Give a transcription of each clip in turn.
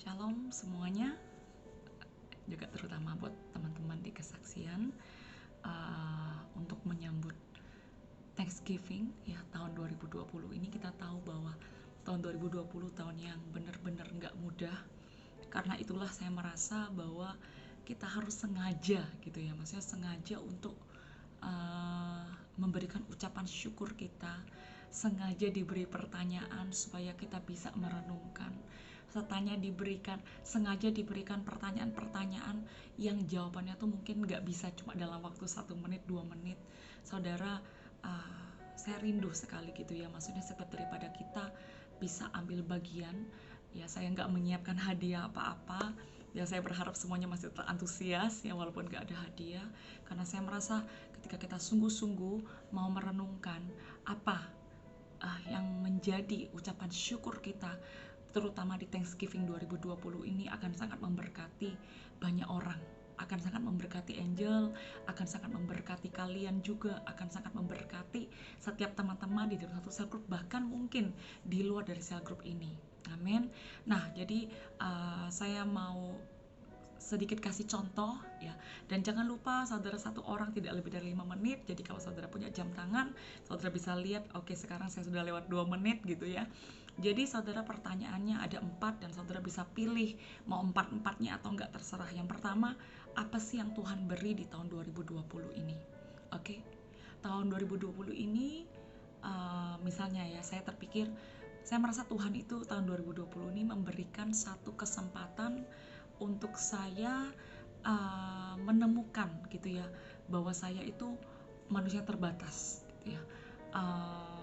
Shalom semuanya, juga terutama buat teman-teman di kesaksian untuk menyambut Thanksgiving ya tahun 2020 ini. Kita tahu bahwa tahun 2020 tahun yang benar-benar nggak mudah. Karena itulah saya merasa bahwa kita harus sengaja gitu ya, maksudnya sengaja untuk memberikan ucapan syukur kita, sengaja diberi pertanyaan supaya kita bisa merenungkan, sengaja diberikan pertanyaan-pertanyaan yang jawabannya tuh mungkin nggak bisa cuma dalam waktu 1 menit 2 menit. Saudara, saya rindu sekali gitu ya, maksudnya setiap daripada kita bisa ambil bagian ya. Saya nggak menyiapkan hadiah apa-apa ya, saya berharap semuanya masih tetap antusias ya walaupun nggak ada hadiah, karena saya merasa ketika kita sungguh-sungguh mau merenungkan apa yang menjadi ucapan syukur kita, terutama di Thanksgiving 2020 ini, akan sangat memberkati banyak orang, akan sangat memberkati Angel, akan sangat memberkati kalian juga, akan sangat memberkati setiap teman-teman di dalam satu sel group, bahkan mungkin di luar dari sel group ini. Amin. Nah, jadi saya mau sedikit kasih contoh ya, dan jangan lupa saudara, satu orang tidak lebih dari 5 menit. Jadi kalau saudara punya jam tangan, saudara bisa lihat, oke, sekarang saya sudah lewat 2 menit gitu ya. Jadi saudara, pertanyaannya ada 4 dan saudara bisa pilih mau 4-4-nya atau enggak, terserah. Yang pertama, apa sih yang Tuhan beri di tahun 2020 ini? Oke, tahun 2020 ini misalnya ya, saya terpikir, saya merasa Tuhan itu tahun 2020 ini memberikan satu kesempatan untuk saya menemukan gitu ya, bahwa saya itu manusia terbatas gitu ya.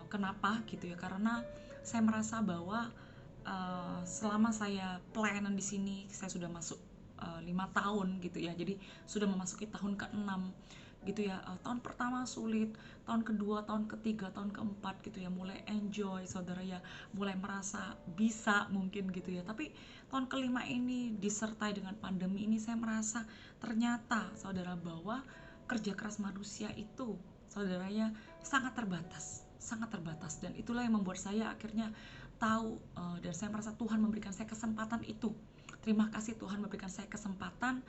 Kenapa gitu ya? Karena saya merasa bahwa selama saya pelayanan di sini, saya sudah masuk 5 tahun gitu ya, jadi sudah memasuki tahun ke-6 gitu ya. Tahun pertama sulit, tahun kedua, tahun ketiga, tahun keempat gitu ya, mulai enjoy saudara ya, mulai merasa bisa mungkin gitu ya. Tapi tahun kelima ini disertai dengan pandemi ini, saya merasa ternyata saudara bahwa kerja keras manusia itu saudara ya sangat terbatas, dan itulah yang membuat saya akhirnya tahu, dan saya merasa Tuhan memberikan saya kesempatan itu. Terima kasih Tuhan memberikan saya kesempatan,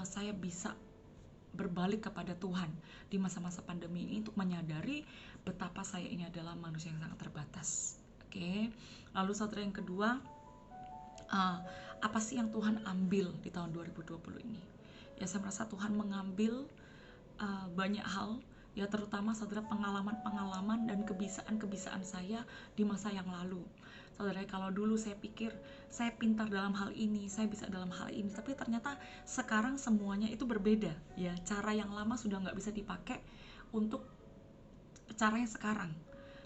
saya bisa berbalik kepada Tuhan di masa-masa pandemi ini untuk menyadari betapa saya ini adalah manusia yang sangat terbatas. Oke. Lalu saudara, yang kedua, apa sih yang Tuhan ambil di tahun 2020 ini? Ya, saya merasa Tuhan mengambil banyak hal ya, terutama saudara pengalaman-pengalaman dan kebiasaan-kebiasaan saya di masa yang lalu. Saudara, kalau dulu saya pikir saya pintar dalam hal ini, saya bisa dalam hal ini, tapi ternyata sekarang semuanya itu berbeda ya. Cara yang lama sudah nggak bisa dipakai untuk caranya sekarang,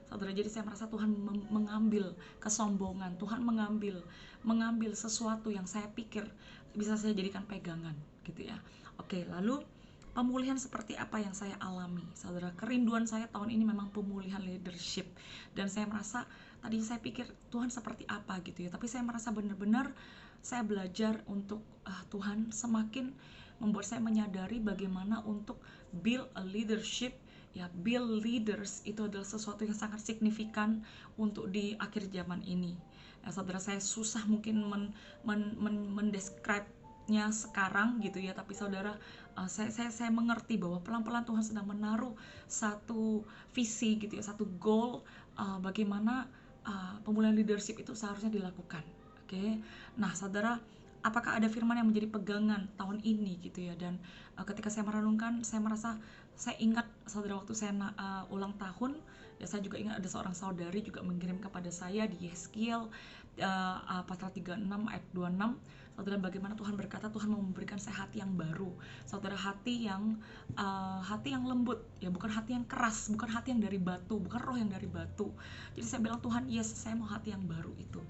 saudara. Jadi saya merasa Tuhan mengambil kesombongan, Tuhan mengambil sesuatu yang saya pikir bisa saya jadikan pegangan gitu ya. Oke, lalu pemulihan seperti apa yang saya alami, saudara? Kerinduan saya tahun ini memang pemulihan leadership, dan saya merasa tadi saya pikir Tuhan seperti apa gitu ya, tapi saya merasa benar-benar saya belajar untuk Tuhan semakin membuat saya menyadari bagaimana untuk build a leadership ya. Build leaders itu adalah sesuatu yang sangat signifikan untuk di akhir zaman ini ya, saudara. Saya susah mungkin mendescribe-nya sekarang gitu ya, tapi saudara, saya mengerti bahwa pelan-pelan Tuhan sedang menaruh satu visi gitu ya, satu goal, bagaimana pemulihan leadership itu seharusnya dilakukan. Oke. Nah saudara, apakah ada firman yang menjadi pegangan tahun ini gitu ya? Dan ketika saya merenungkan, saya merasa saya ingat saudara, waktu saya ulang tahun ya, saya juga ingat ada seorang saudari juga mengirim kepada saya di Yeskiel pasal 36 ayat 26, saudara, bagaimana Tuhan berkata Tuhan mau memberikan saya hati yang baru, saudara, hati yang lembut ya, bukan hati yang keras, bukan hati yang dari batu, bukan roh yang dari batu. Jadi saya bilang, Tuhan, yes, saya mau hati yang baru itu.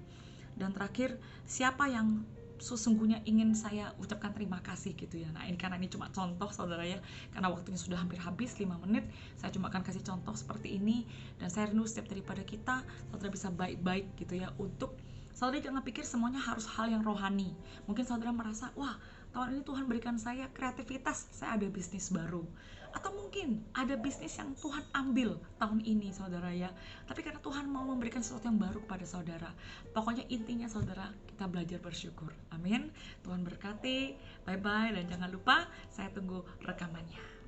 Dan terakhir, siapa yang sesungguhnya ingin saya ucapkan terima kasih gitu ya. Nah, ini karena ini cuma contoh saudara ya, karena waktunya sudah hampir habis 5 menit, saya cuma akan kasih contoh seperti ini. Dan saya rindu setiap daripada kita saudara bisa baik-baik gitu ya, untuk saudara jangan pikir semuanya harus hal yang rohani. Mungkin saudara merasa, wah, tahun ini Tuhan berikan saya kreativitas, saya ada bisnis baru. Atau mungkin ada bisnis yang Tuhan ambil tahun ini saudara ya, tapi karena Tuhan mau memberikan sesuatu yang baru kepada saudara. Pokoknya intinya saudara, kita belajar bersyukur. Amin. Tuhan berkati. Bye bye, dan jangan lupa saya tunggu rekamannya.